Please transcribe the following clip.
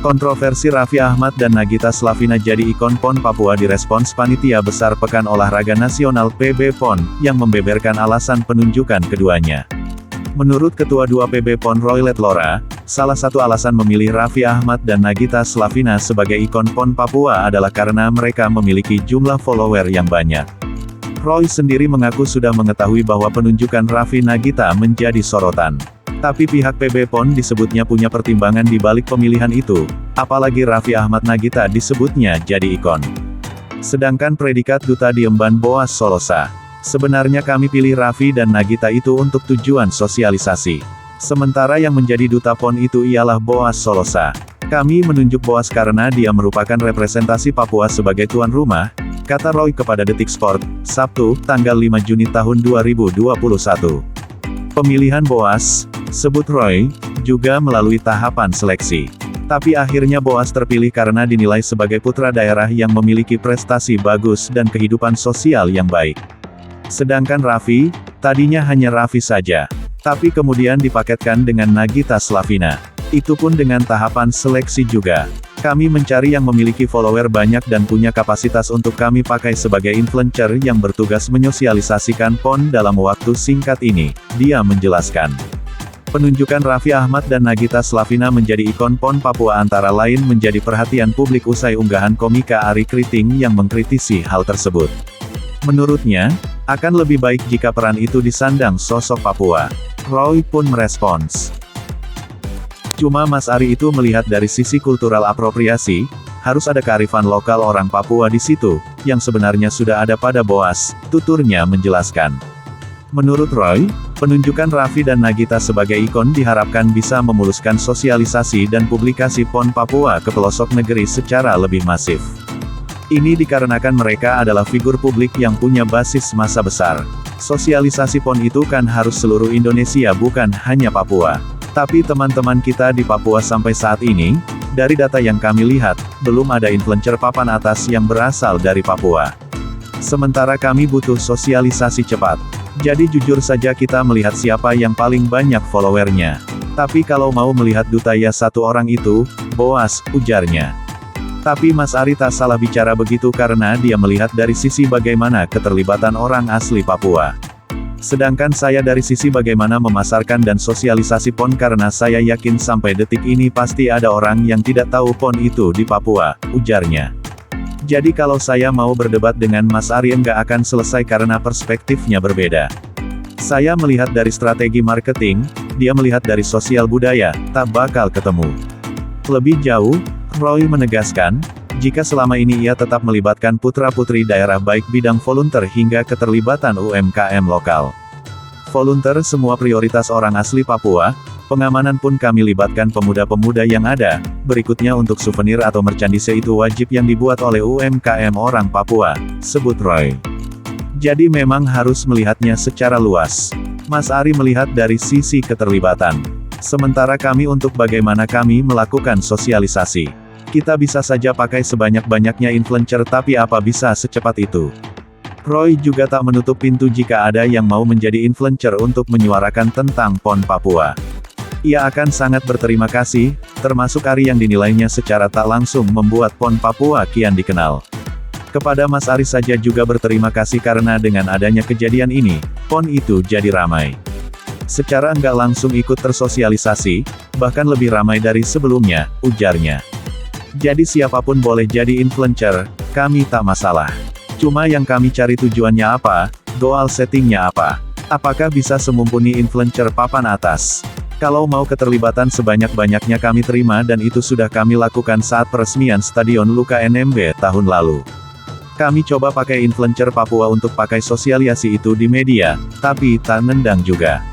Kontroversi Raffi Ahmad dan Nagita Slavina jadi ikon PON Papua direspons Panitia Besar Pekan Olahraga Nasional PB PON, yang membeberkan alasan penunjukan keduanya. Menurut Ketua 2 PB PON Roy Letlora, salah satu alasan memilih Raffi Ahmad dan Nagita Slavina sebagai ikon PON Papua adalah karena mereka memiliki jumlah follower yang banyak. Roy sendiri mengaku sudah mengetahui bahwa penunjukan Raffi Nagita menjadi sorotan. Tapi pihak PB PON disebutnya punya pertimbangan di balik pemilihan itu, apalagi Raffi Ahmad Nagita disebutnya jadi ikon. Sedangkan predikat Duta Diemban Boas Solosa, sebenarnya kami pilih Raffi dan Nagita itu untuk tujuan sosialisasi. Sementara yang menjadi Duta PON itu ialah Boas Solosa. Kami menunjuk Boas karena dia merupakan representasi Papua sebagai tuan rumah, kata Roy kepada Detik Sport, Sabtu, tanggal 5 Juni tahun 2021. Pemilihan Boas, sebut Roy, juga melalui tahapan seleksi. Tapi akhirnya Boas terpilih karena dinilai sebagai putra daerah yang memiliki prestasi bagus dan kehidupan sosial yang baik. Sedangkan Raffi, tadinya hanya Raffi saja. Tapi kemudian dipaketkan dengan Nagita Slavina. Itu pun dengan tahapan seleksi juga. Kami mencari yang memiliki follower banyak dan punya kapasitas untuk kami pakai sebagai influencer yang bertugas menyosialisasikan PON dalam waktu singkat ini, dia menjelaskan. Penunjukan Raffi Ahmad dan Nagita Slavina menjadi ikon PON Papua antara lain menjadi perhatian publik usai unggahan komika Ari Kriting yang mengkritisi hal tersebut. Menurutnya, akan lebih baik jika peran itu disandang sosok Papua. Roy pun merespons. Cuma Mas Ari itu melihat dari sisi kultural apropriasi, harus ada kearifan lokal orang Papua di situ, yang sebenarnya sudah ada pada Boas, tuturnya menjelaskan. Menurut Roy, penunjukan Raffi dan Nagita sebagai ikon diharapkan bisa memuluskan sosialisasi dan publikasi PON Papua ke pelosok negeri secara lebih masif. Ini dikarenakan mereka adalah figur publik yang punya basis massa besar. Sosialisasi PON itu kan harus seluruh Indonesia bukan hanya Papua. Tapi teman-teman kita di Papua sampai saat ini, dari data yang kami lihat, belum ada influencer papan atas yang berasal dari Papua. Sementara kami butuh sosialisasi cepat. Jadi jujur saja kita melihat siapa yang paling banyak followernya. Tapi kalau mau melihat duta ya satu orang itu, Boas, ujarnya. Tapi Mas Ari tak salah bicara begitu karena dia melihat dari sisi bagaimana keterlibatan orang asli Papua. Sedangkan saya dari sisi bagaimana memasarkan dan sosialisasi PON karena saya yakin sampai detik ini pasti ada orang yang tidak tahu PON itu di Papua, ujarnya. Jadi kalau saya mau berdebat dengan Mas Ari enggak akan selesai karena perspektifnya berbeda. Saya melihat dari strategi marketing, dia melihat dari sosial budaya, tak bakal ketemu. Lebih jauh, Roy menegaskan, jika selama ini ia tetap melibatkan putra-putri daerah baik bidang volunteer hingga keterlibatan UMKM lokal. Volunteer semua prioritas orang asli Papua, pengamanan pun kami libatkan pemuda-pemuda yang ada, berikutnya untuk souvenir atau merchandise itu wajib yang dibuat oleh UMKM orang Papua, sebut Roy. Jadi memang harus melihatnya secara luas. Mas Ari melihat dari sisi keterlibatan. Sementara kami untuk bagaimana kami melakukan sosialisasi. Kita bisa saja pakai sebanyak-banyaknya influencer tapi apa bisa secepat itu. Roy juga tak menutup pintu jika ada yang mau menjadi influencer untuk menyuarakan tentang PON Papua. Ia akan sangat berterima kasih, termasuk Ari yang dinilainya secara tak langsung membuat PON Papua kian dikenal. Kepada Mas Ari saja juga berterima kasih karena dengan adanya kejadian ini, PON itu jadi ramai. Secara enggak langsung ikut tersosialisasi, bahkan lebih ramai dari sebelumnya, ujarnya. Jadi siapapun boleh jadi influencer, kami tak masalah. Cuma yang kami cari tujuannya apa, goal settingnya apa. Apakah bisa semumpuni influencer papan atas? Kalau mau keterlibatan sebanyak-banyaknya kami terima dan itu sudah kami lakukan saat peresmian Stadion Luka NMB tahun lalu. Kami coba pakai influencer Papua untuk pakai sosialisasi itu di media, tapi tak nendang juga.